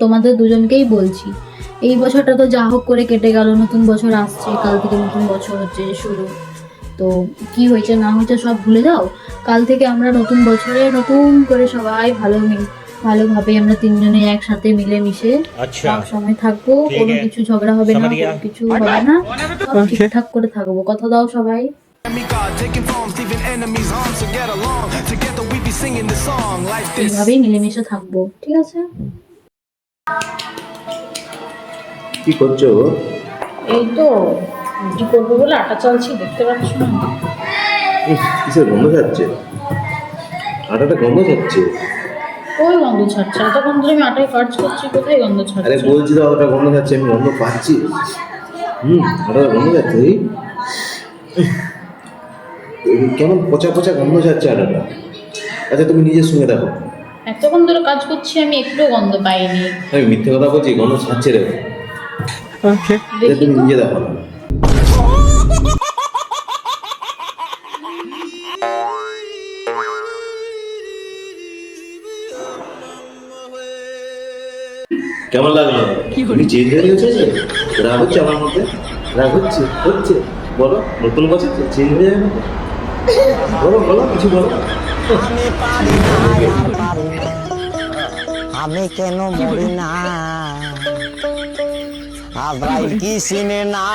তোমাদের দুজনকেই বলছি, এই বছরটা তো যা হোক করে কেটে গেল, নতুন বছর আসছে, কাল থেকে নতুন বছর হচ্ছে শুরু। তো কি হয়েছে না হয়েছে সব ভুলে যাও। কাল থেকে আমরা নতুন বছরে নতুন করে সবাই ভালোভাবে আমরা তিনজনে একসাথে মিলেমিশে সব সময় থাকবো। কোনো কিছু ঝগড়া হবে না, কোনো কিছু হবে না, সব ঠিকঠাক করে থাকবো। কথা দাও সবাই। এইভাবেই মিলেমিশে থাকবো, ঠিক আছে? কি করছো? এই তো রুটি করবো বলে আটা চালছি, দেখতে পাচ্ছ না? কিসের গন্ধ যাচ্ছে? আটাটা গন্ধ যাচ্ছে। ওই গন্ধ ছাড়ছে, এতক্ষণ ধরে আমি আটায় কাজ করছি, কোথায় গন্ধ আরে ছাড়ছে? বলছি তো আটাটা গন্ধ যাচ্ছে, আমি গন্ধ পাচ্ছি। আটাটা গন্ধ যাচ্ছে। কেমন পচা পচা গন্ধ যাচ্ছে আটাটা। আচ্ছা তুমি নিজে শুনে দেখো। এতক্ষণ ধরে কাজ করছি, আমি একটু গন্ধ পাইনি। আমি মিথ্যে কথা বলছি, গন্ধ ছাড়ছে রে। দেখি তুমি তো। নিজে দেখো না। কেমন লাগলো? তুমি চেঞ্জ হয়ে গেছে? রাগ হচ্ছে আমার মধ্যে? রাগ হচ্ছে বলো, নতুন বছর চেঞ্জ হয়ে যাবে। বলো বলো, কিছু বলো। আমি কেন মরি না, আজরাইল কি চিনে না।